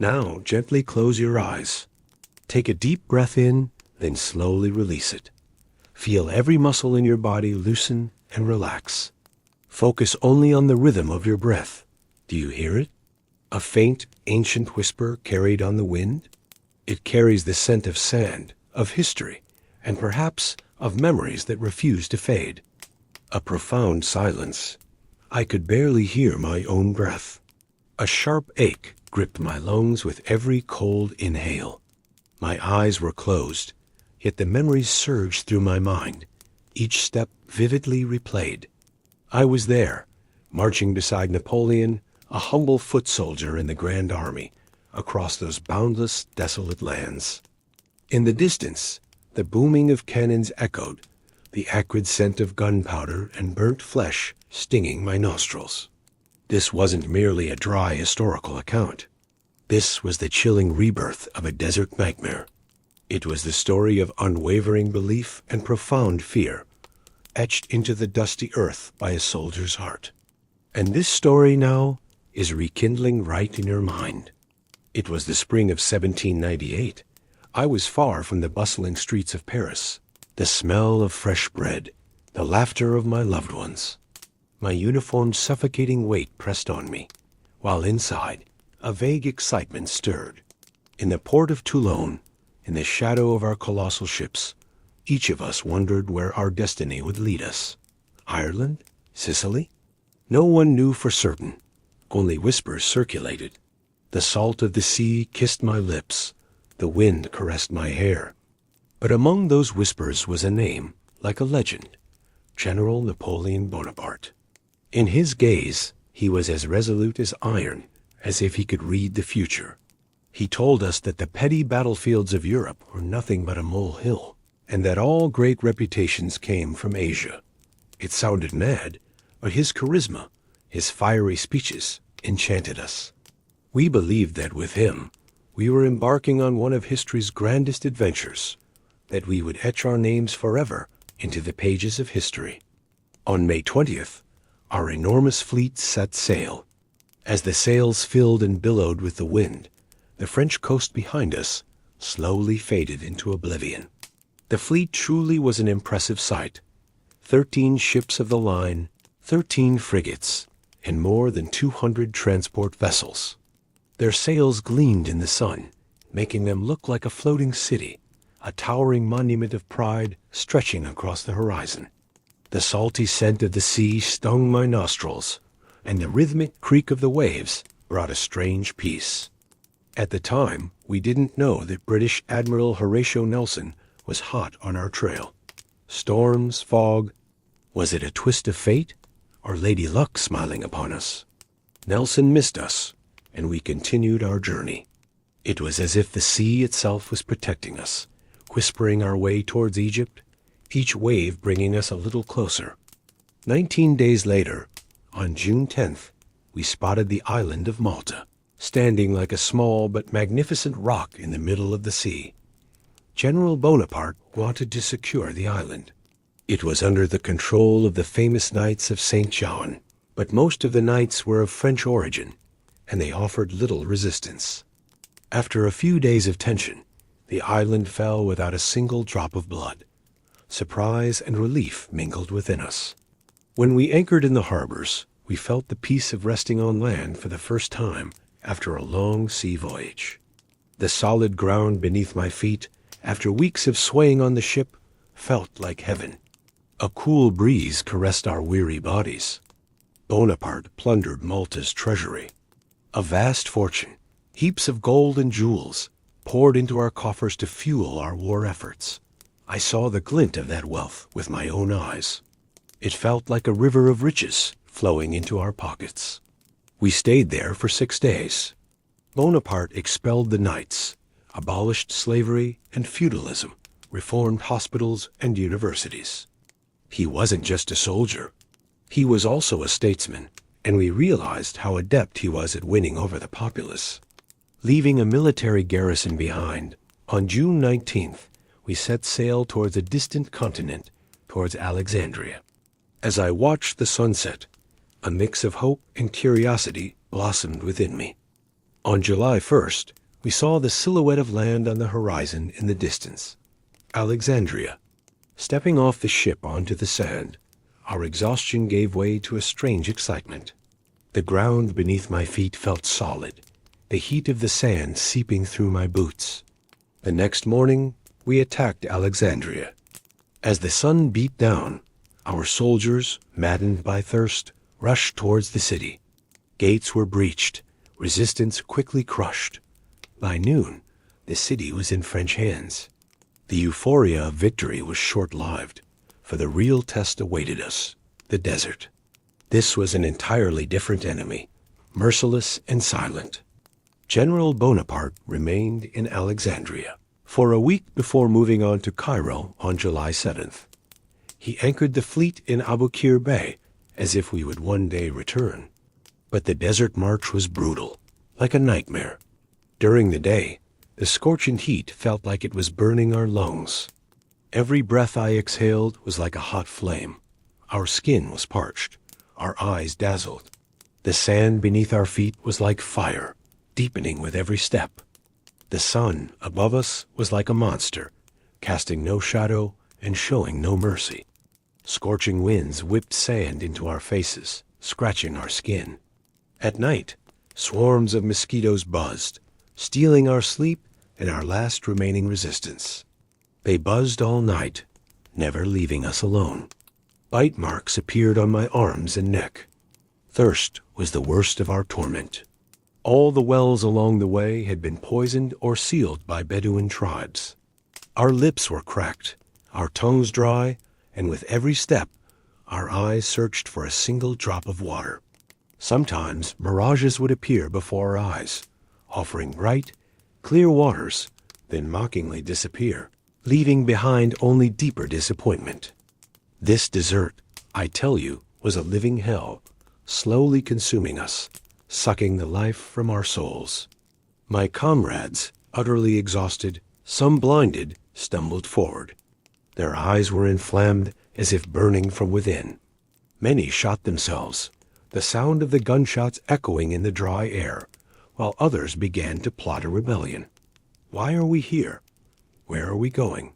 Now gently close your eyes. Take a deep breath in, then slowly release it. Feel every muscle in your body loosen and relax. Focus only on the rhythm of your breath. Do you hear it? A faint, ancient whisper carried on the wind? It carries the scent of sand, of history, and perhaps of memories that refuse to fade. A profound silence. I could barely hear my own breath. A sharp ache gripped my lungs with every cold inhale. My eyes were closed, yet the memories surged through my mind, each step vividly replayed. I was there, marching beside Napoleon, a humble foot soldier in the Grand Army, across those boundless, desolate lands. In the distance, the booming of cannons echoed, the acrid scent of gunpowder and burnt flesh stinging my nostrils. This wasn't merely a dry historical account. This was the chilling rebirth of a desert nightmare. It was the story of unwavering belief and profound fear, etched into the dusty earth by a soldier's heart. And this story now is rekindling right in your mind. It was the spring of 1798. I was far from the bustling streets of Paris, the smell of fresh bread, the laughter of my loved ones. My uniform's suffocating weight pressed on me, while inside, a vague excitement stirred. In the port of Toulon, in the shadow of our colossal ships, each of us wondered where our destiny would lead us. Ireland? Sicily? No one knew for certain. Only whispers circulated. The salt of the sea kissed my lips. The wind caressed my hair. But among those whispers was a name, like a legend, General Napoleon Bonaparte. In his gaze, he was as resolute as iron, as if he could read the future. He told us that the petty battlefields of Europe were nothing but a molehill, and that all great reputations came from Asia. It sounded mad, but his charisma, his fiery speeches, enchanted us. We believed that with him, we were embarking on one of history's grandest adventures, that we would etch our names forever into the pages of history. On May 20th, our enormous fleet set sail. As the sails filled and billowed with the wind, the French coast behind us slowly faded into oblivion. The fleet truly was an impressive sight. 13 ships of the line, 13 frigates, and more than 200 transport vessels. Their sails gleamed in the sun, making them look like a floating city, a towering monument of pride stretching across the horizon. The salty scent of the sea stung my nostrils, and the rhythmic creak of the waves brought a strange peace. At the time, we didn't know that British Admiral Horatio Nelson was hot on our trail. Storms, fog. Was it a twist of fate, or Lady Luck smiling upon us? Nelson missed us, and we continued our journey. It was as if the sea itself was protecting us, whispering our way towards Egypt, each wave bringing us a little closer. 19 days later, on June 10th, we spotted the island of Malta, standing like a small but magnificent rock in the middle of the sea. General Bonaparte wanted to secure the island. It was under the control of the famous Knights of St. John, but most of the knights were of French origin, and they offered little resistance. After a few days of tension, the island fell without a single drop of blood. Surprise and relief mingled within us. When we anchored in the harbors, we felt the peace of resting on land for the first time after a long sea voyage. The solid ground beneath my feet, after weeks of swaying on the ship, felt like heaven. A cool breeze caressed our weary bodies. Bonaparte plundered Malta's treasury. A vast fortune, heaps of gold and jewels, poured into our coffers to fuel our war efforts. I saw the glint of that wealth with my own eyes. It felt like a river of riches flowing into our pockets. We stayed there for 6 days. Bonaparte expelled the knights, abolished slavery and feudalism, reformed hospitals and universities. He wasn't just a soldier. He was also a statesman, and we realized how adept he was at winning over the populace. Leaving a military garrison behind, on June 19th, we set sail towards a distant continent, towards Alexandria. As I watched the sunset, a mix of hope and curiosity blossomed within me. On July 1st, we saw the silhouette of land on the horizon in the distance. Alexandria. Stepping off the ship onto the sand, our exhaustion gave way to a strange excitement. The ground beneath my feet felt solid, the heat of the sand seeping through my boots. The next morning, we attacked Alexandria. As the sun beat down, our soldiers, maddened by thirst, rushed towards the city. Gates were breached, resistance quickly crushed. By noon, the city was in French hands. The euphoria of victory was short-lived, for the real test awaited us, the desert. This was an entirely different enemy, merciless and silent. General Bonaparte remained in Alexandria for a week before moving on to Cairo on July 7th. He anchored the fleet in Aboukir Bay, as if we would one day return. But the desert march was brutal, like a nightmare. During the day, the scorching heat felt like it was burning our lungs. Every breath I exhaled was like a hot flame. Our skin was parched, our eyes dazzled. The sand beneath our feet was like fire, deepening with every step. The sun above us was like a monster, casting no shadow and showing no mercy. Scorching winds whipped sand into our faces, scratching our skin. At night, swarms of mosquitoes buzzed, stealing our sleep and our last remaining resistance. They buzzed all night, never leaving us alone. Bite marks appeared on my arms and neck. Thirst was the worst of our torment. All the wells along the way had been poisoned or sealed by Bedouin tribes. Our lips were cracked, our tongues dry, and with every step, our eyes searched for a single drop of water. Sometimes mirages would appear before our eyes, offering bright, clear waters, then mockingly disappear, leaving behind only deeper disappointment. This desert, I tell you, was a living hell, slowly consuming us, sucking the life from our souls. My comrades, utterly exhausted, some blinded, stumbled forward. Their eyes were inflamed as if burning from within. Many shot themselves, the sound of the gunshots echoing in the dry air, while others began to plot a rebellion. Why are we here? Where are we going?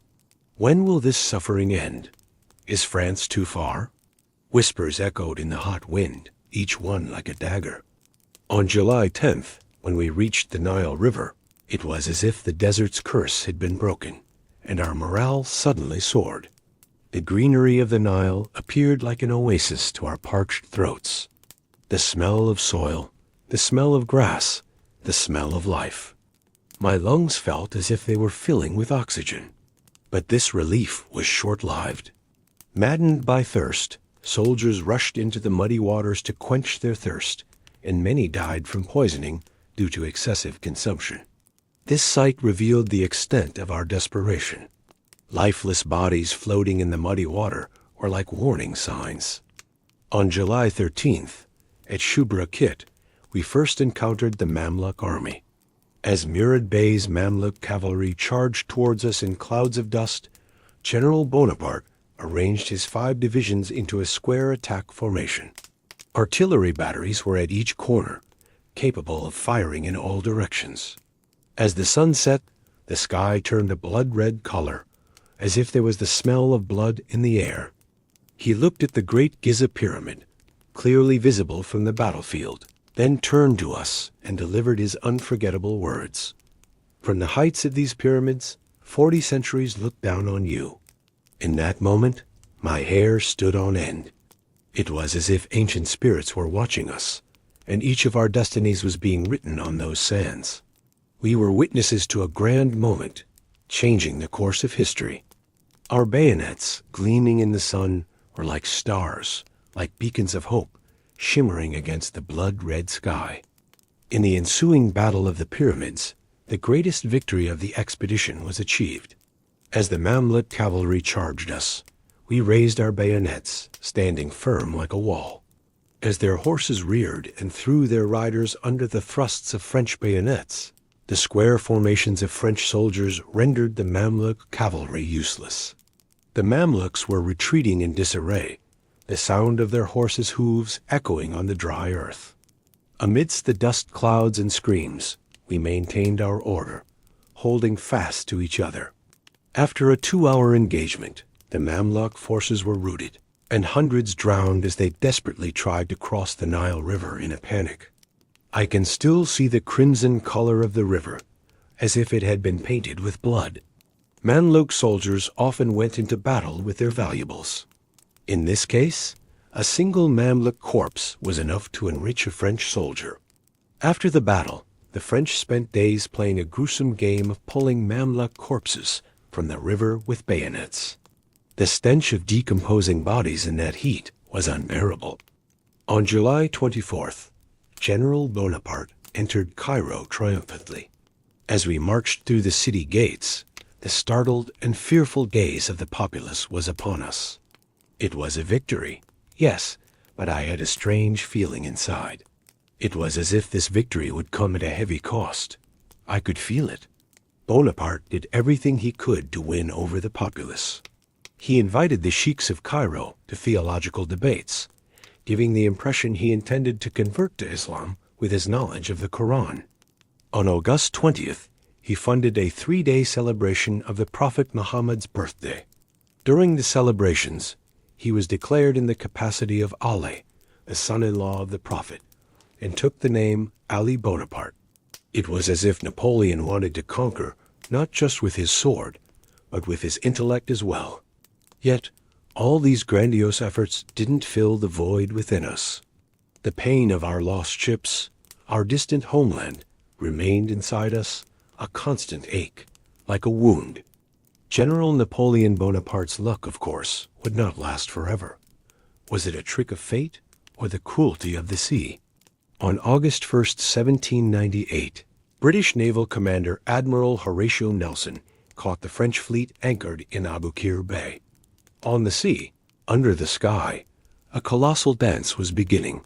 When will this suffering end? Is France too far? Whispers echoed in the hot wind, each one like a dagger. On July 10th, when we reached the Nile River, it was as if the desert's curse had been broken, and our morale suddenly soared. The greenery of the Nile appeared like an oasis to our parched throats. The smell of soil, the smell of grass, the smell of life. My lungs felt as if they were filling with oxygen. But this relief was short-lived. Maddened by thirst, soldiers rushed into the muddy waters to quench their thirst, and many died from poisoning due to excessive consumption. This sight revealed the extent of our desperation. Lifeless bodies floating in the muddy water were like warning signs. On July 13th, at Shubra Kit, we first encountered the Mamluk army. As Murad Bey's Mamluk cavalry charged towards us in clouds of dust, General Bonaparte arranged his 5 divisions into a square attack formation. Artillery batteries were at each corner, capable of firing in all directions. As the sun set, the sky turned a blood-red color, as if there was the smell of blood in the air. He looked at the great Giza pyramid, clearly visible from the battlefield, then turned to us and delivered his unforgettable words. From the heights of these pyramids, 40 centuries looked down on you. In that moment, my hair stood on end. It was as if ancient spirits were watching us, and each of our destinies was being written on those sands. We were witnesses to a grand moment, changing the course of history. Our bayonets, gleaming in the sun, were like stars, like beacons of hope, shimmering against the blood-red sky. In the ensuing Battle of the Pyramids, the greatest victory of the expedition was achieved. As the Mamluk cavalry charged us, we raised our bayonets, standing firm like a wall. As their horses reared and threw their riders under the thrusts of French bayonets, the square formations of French soldiers rendered the Mamluk cavalry useless. The Mamluks were retreating in disarray, the sound of their horses' hooves echoing on the dry earth. Amidst the dust clouds and screams, we maintained our order, holding fast to each other. After a 2-hour engagement, the Mamluk forces were routed, and hundreds drowned as they desperately tried to cross the Nile River in a panic. I can still see the crimson color of the river, as if it had been painted with blood. Mamluk soldiers often went into battle with their valuables. In this case, a single Mamluk corpse was enough to enrich a French soldier. After the battle, the French spent days playing a gruesome game of pulling Mamluk corpses from the river with bayonets. The stench of decomposing bodies in that heat was unbearable. On July 24th, General Bonaparte entered Cairo triumphantly. As we marched through the city gates, the startled and fearful gaze of the populace was upon us. It was a victory, yes, but I had a strange feeling inside. It was as if this victory would come at a heavy cost. I could feel it. Bonaparte did everything he could to win over the populace. He invited the sheiks of Cairo to theological debates, giving the impression he intended to convert to Islam with his knowledge of the Quran. On August 20th, he funded a 3-day celebration of the Prophet Muhammad's birthday. During the celebrations, he was declared in the capacity of Ali, the son-in-law of the Prophet, and took the name Ali Bonaparte. It was as if Napoleon wanted to conquer not just with his sword, but with his intellect as well. Yet, all these grandiose efforts didn't fill the void within us. The pain of our lost ships, our distant homeland, remained inside us, a constant ache, like a wound. General Napoleon Bonaparte's luck, of course, would not last forever. Was it a trick of fate or the cruelty of the sea? On August 1st, 1798, British naval commander Admiral Horatio Nelson caught the French fleet anchored in Aboukir Bay. On the sea, under the sky, a colossal dance was beginning.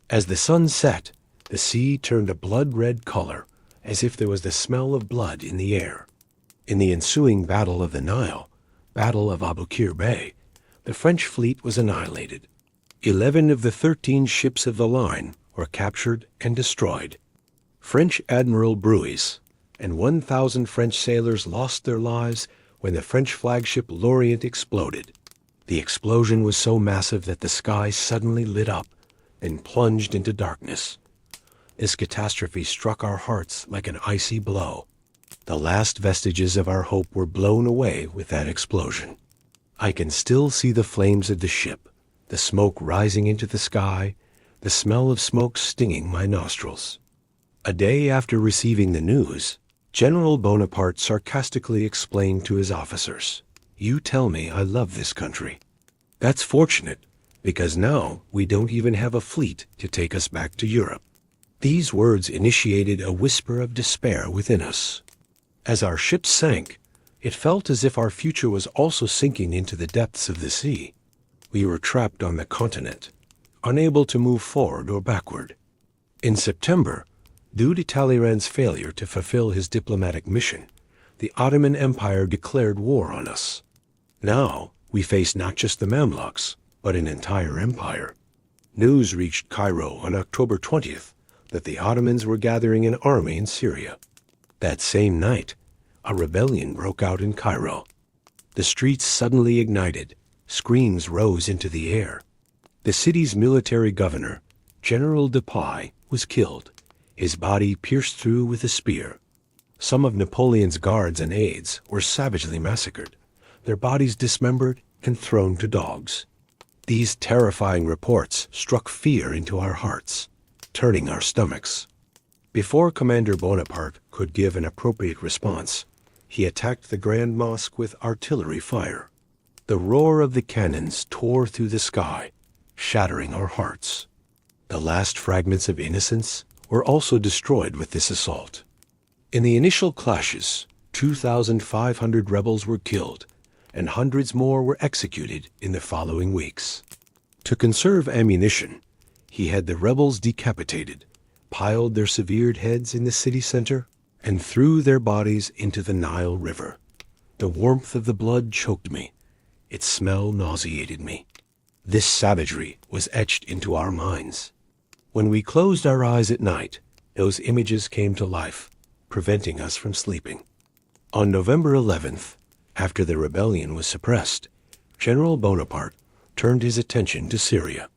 As the sun set, the sea turned a blood-red color, as if there was the smell of blood in the air. In the ensuing Battle of the Nile, Battle of Aboukir Bay, the French fleet was annihilated. 11 of the 13 ships of the line were captured and destroyed. French Admiral Brueys and 1,000 French sailors lost their lives when the French flagship L'Orient exploded. The explosion was so massive that the sky suddenly lit up and plunged into darkness. This catastrophe struck our hearts like an icy blow. The last vestiges of our hope were blown away with that explosion. I can still see the flames of the ship, the smoke rising into the sky, the smell of smoke stinging my nostrils. A day after receiving the news, General Bonaparte sarcastically explained to his officers, "You tell me I love this country. That's fortunate, because now we don't even have a fleet to take us back to Europe." These words initiated a whisper of despair within us. As our ship sank, it felt as if our future was also sinking into the depths of the sea. We were trapped on the continent, unable to move forward or backward. In September, due to Talleyrand's failure to fulfill his diplomatic mission, the Ottoman Empire declared war on us. Now, we faced not just the Mamluks, but an entire empire. News reached Cairo on October 20th that the Ottomans were gathering an army in Syria. That same night, a rebellion broke out in Cairo. The streets suddenly ignited. Screams rose into the air. The city's military governor, General Dupuy, was killed, his body pierced through with a spear. Some of Napoleon's guards and aides were savagely massacred, their bodies dismembered and thrown to dogs. These terrifying reports struck fear into our hearts, turning our stomachs. Before Commander Bonaparte could give an appropriate response, he attacked the Grand Mosque with artillery fire. The roar of the cannons tore through the sky, shattering our hearts. The last fragments of innocence were also destroyed with this assault. In the initial clashes, 2,500 rebels were killed, and hundreds more were executed in the following weeks. To conserve ammunition, he had the rebels decapitated, piled their severed heads in the city center, and threw their bodies into the Nile River. The warmth of the blood choked me. Its smell nauseated me. This savagery was etched into our minds. When we closed our eyes at night, those images came to life, preventing us from sleeping. On November 11th, after the rebellion was suppressed, General Bonaparte turned his attention to Syria.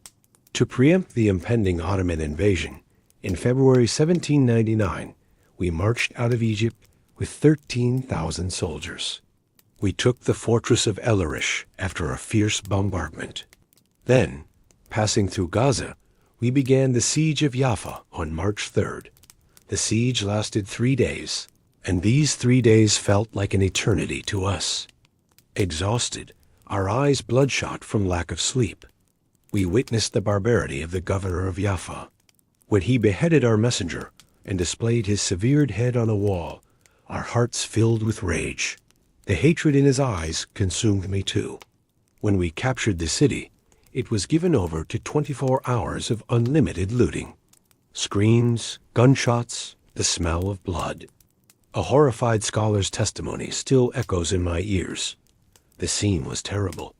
To preempt the impending Ottoman invasion, in February 1799, we marched out of Egypt with 13,000 soldiers. We took the fortress of El Arish after a fierce bombardment. Then, passing through Gaza, we began the siege of Jaffa on March 3rd. The siege lasted 3 days, and these 3 days felt like an eternity to us. Exhausted, our eyes bloodshot from lack of sleep, we witnessed the barbarity of the governor of Jaffa. When he beheaded our messenger and displayed his severed head on a wall, our hearts filled with rage. The hatred in his eyes consumed me too. When we captured the city, it was given over to 24 hours of unlimited looting. Screams, gunshots, the smell of blood. A horrified scholar's testimony still echoes in my ears. The scene was terrible.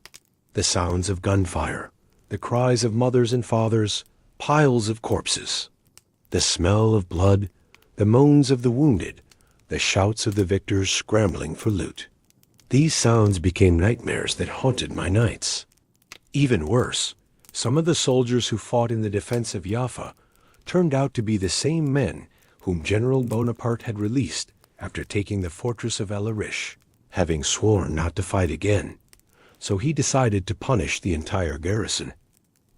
The sounds of gunfire, the cries of mothers and fathers, piles of corpses. The smell of blood, the moans of the wounded, the shouts of the victors scrambling for loot. These sounds became nightmares that haunted my nights. Even worse, some of the soldiers who fought in the defense of Jaffa turned out to be the same men whom General Bonaparte had released after taking the fortress of El Arish, having sworn not to fight again. So he decided to punish the entire garrison.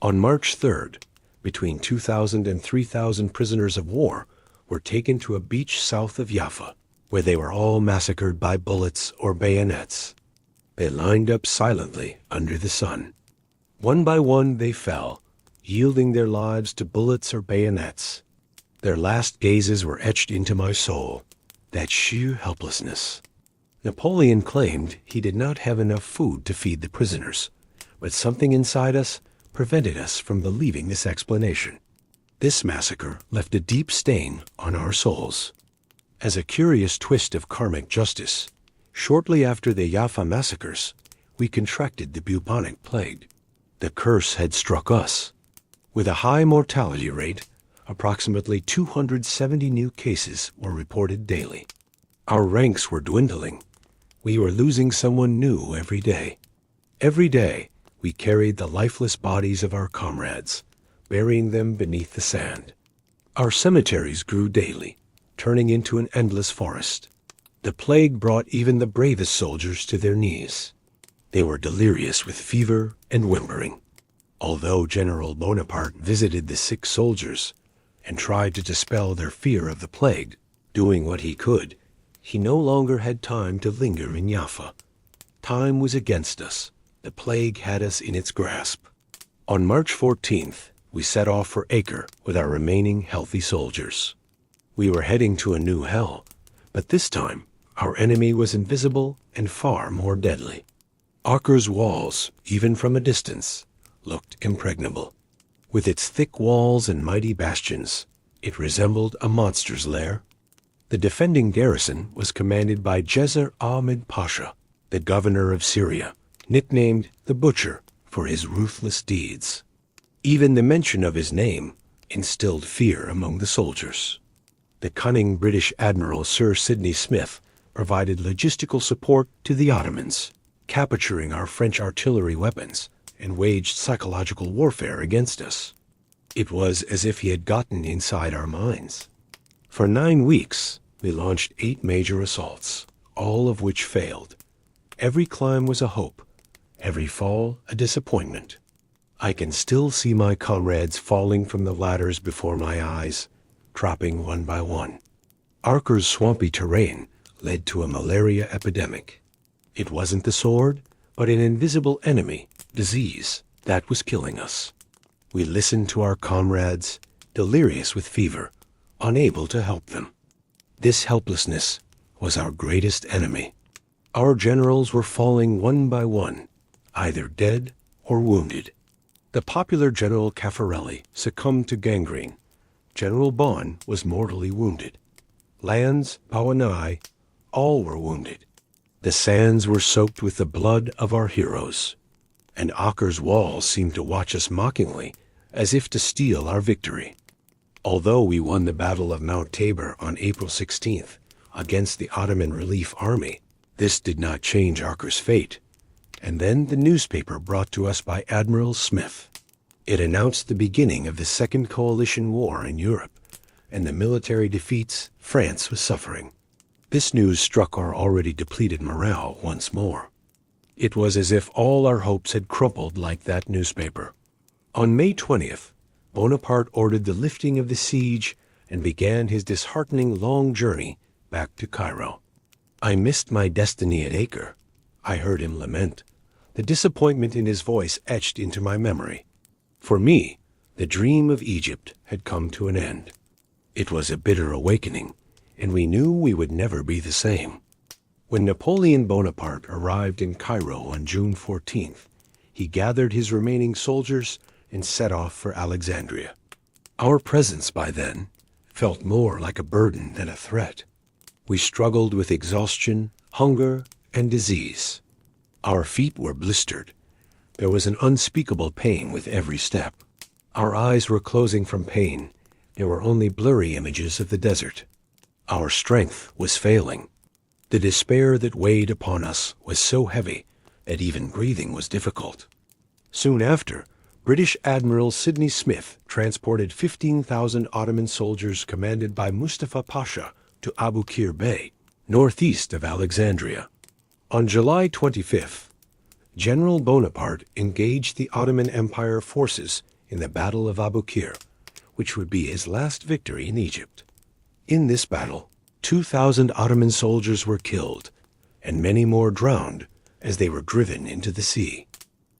On March 3rd, between 2,000 and 3,000 prisoners of war were taken to a beach south of Jaffa, where they were all massacred by bullets or bayonets. They lined up silently under the sun. One by one they fell, yielding their lives to bullets or bayonets. Their last gazes were etched into my soul, that sheer helplessness. Napoleon claimed he did not have enough food to feed the prisoners, but something inside us prevented us from believing this explanation. This massacre left a deep stain on our souls. As a curious twist of karmic justice, shortly after the Jaffa massacres, we contracted the bubonic plague. The curse had struck us. With a high mortality rate, approximately 270 new cases were reported daily. Our ranks were dwindling. We were losing someone new every day. Every day, we carried the lifeless bodies of our comrades, burying them beneath the sand. Our cemeteries grew daily, turning into an endless forest. The plague brought even the bravest soldiers to their knees. They were delirious with fever and whimpering. Although General Bonaparte visited the sick soldiers and tried to dispel their fear of the plague, doing what he could, he no longer had time to linger in Jaffa. Time was against us. The plague had us in its grasp. On March 14th, we set off for Acre with our remaining healthy soldiers. We were heading to a new hell, but this time our enemy was invisible and far more deadly. Acre's walls, even from a distance, looked impregnable. With its thick walls and mighty bastions, it resembled a monster's lair. The defending garrison was commanded by Jezer Ahmed Pasha, the governor of Syria, nicknamed the Butcher for his ruthless deeds. Even the mention of his name instilled fear among the soldiers. The cunning British Admiral Sir Sidney Smith provided logistical support to the Ottomans, capturing our French artillery weapons and waged psychological warfare against us. It was as if he had gotten inside our minds. For 9 weeks, we launched 8 major assaults, all of which failed. Every climb was a hope, every fall a disappointment. I can still see my comrades falling from the ladders before my eyes, dropping one by one. Acre's swampy terrain led to a malaria epidemic. It wasn't the sword, but an invisible enemy, disease, that was killing us. We listened to our comrades, delirious with fever, unable to help them. This helplessness was our greatest enemy. Our generals were falling one by one, either dead or wounded. The popular General Caffarelli succumbed to gangrene. General Bonn was mortally wounded. Lannes, Pau and I, all were wounded. The sands were soaked with the blood of our heroes, and Acre's walls seemed to watch us mockingly, as if to steal our victory. Although we won the Battle of Mount Tabor on April 16th against the Ottoman Relief Army, this did not change Acre's fate. And then the newspaper brought to us by Admiral Smith. It announced the beginning of the Second Coalition War in Europe and the military defeats France was suffering. This news struck our already depleted morale once more. It was as if all our hopes had crumpled like that newspaper. On May 20th, Bonaparte ordered the lifting of the siege and began his disheartening long journey back to Cairo. I missed my destiny at Acre. I heard him lament, the disappointment in his voice etched into my memory. For me, the dream of Egypt had come to an end. It was a bitter awakening, and we knew we would never be the same. When Napoleon Bonaparte arrived in Cairo on June 14th, he gathered his remaining soldiers and set off for Alexandria. Our presence by then felt more like a burden than a threat. We struggled with exhaustion, hunger, and disease. Our feet were blistered. There was an unspeakable pain with every step. Our eyes were closing from pain. There were only blurry images of the desert. Our strength was failing. The despair that weighed upon us was so heavy that even breathing was difficult. Soon after, British Admiral Sidney Smith transported 15,000 Ottoman soldiers commanded by Mustafa Pasha to Abu Qir Bay, northeast of Alexandria. On July 25th, General Bonaparte engaged the Ottoman Empire forces in the Battle of Abu Qir, which would be his last victory in Egypt. In this battle, 2,000 Ottoman soldiers were killed, and many more drowned as they were driven into the sea.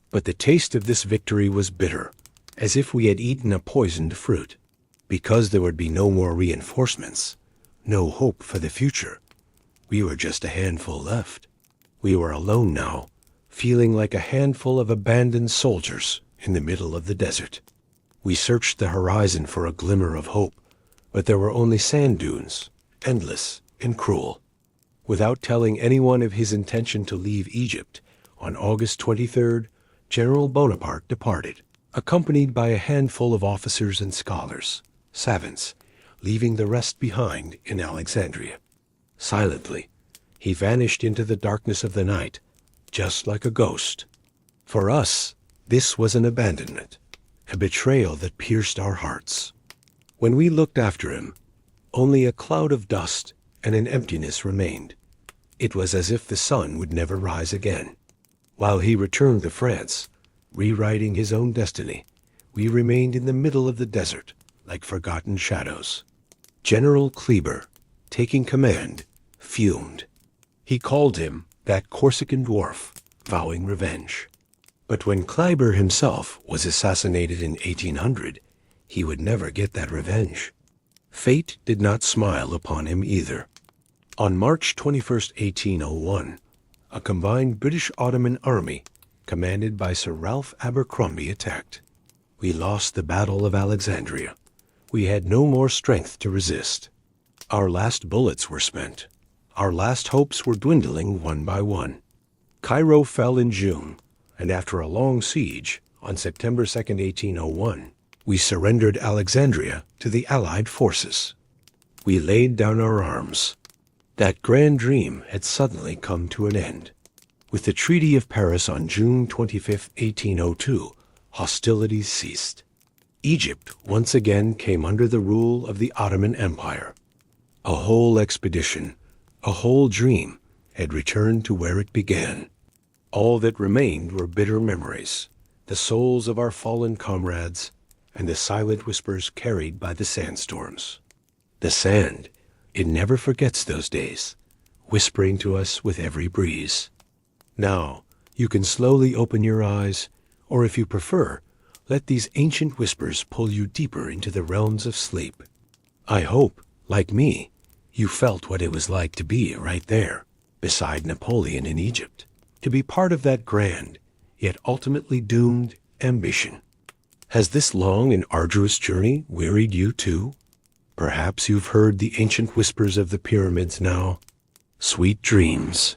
But the taste of this victory was bitter, as if we had eaten a poisoned fruit. Because there would be no more reinforcements, no hope for the future. We were just a handful left. We were alone now, feeling like a handful of abandoned soldiers in the middle of the desert. We searched the horizon for a glimmer of hope, but there were only sand dunes, endless and cruel. Without telling anyone of his intention to leave Egypt, on August 23rd, General Bonaparte departed, accompanied by a handful of officers and scholars, savants, leaving the rest behind in Alexandria. Silently, he vanished into the darkness of the night, just like a ghost. For us, this was an abandonment, a betrayal that pierced our hearts. When we looked after him, only a cloud of dust and an emptiness remained. It was as if the sun would never rise again. While he returned to France, rewriting his own destiny, we remained in the middle of the desert like forgotten shadows. General Kleber, taking command, fumed. He called him that Corsican dwarf, vowing revenge. But when Kleber himself was assassinated in 1800, he would never get that revenge. Fate did not smile upon him either. On March 21st, 1801, a combined British-Ottoman army, commanded by Sir Ralph Abercrombie, attacked. We lost the Battle of Alexandria. We had no more strength to resist. Our last bullets were spent. Our last hopes were dwindling one by one. Cairo fell in June, and after a long siege, on September 2nd, 1801, we surrendered Alexandria to the Allied forces. We laid down our arms. That grand dream had suddenly come to an end. With the Treaty of Paris on June 25, 1802, hostilities ceased. Egypt once again came under the rule of the Ottoman Empire. A whole expedition, a whole dream, had returned to where it began. All that remained were bitter memories, the souls of our fallen comrades, and the silent whispers carried by the sandstorms. The sand, it never forgets those days, whispering to us with every breeze. Now, you can slowly open your eyes, or if you prefer, let these ancient whispers pull you deeper into the realms of sleep. I hope, like me, you felt what it was like to be right there, beside Napoleon in Egypt, to be part of that grand, yet ultimately doomed, ambition. Has this long and arduous journey wearied you too? Perhaps you've heard the ancient whispers of the pyramids now. Sweet dreams.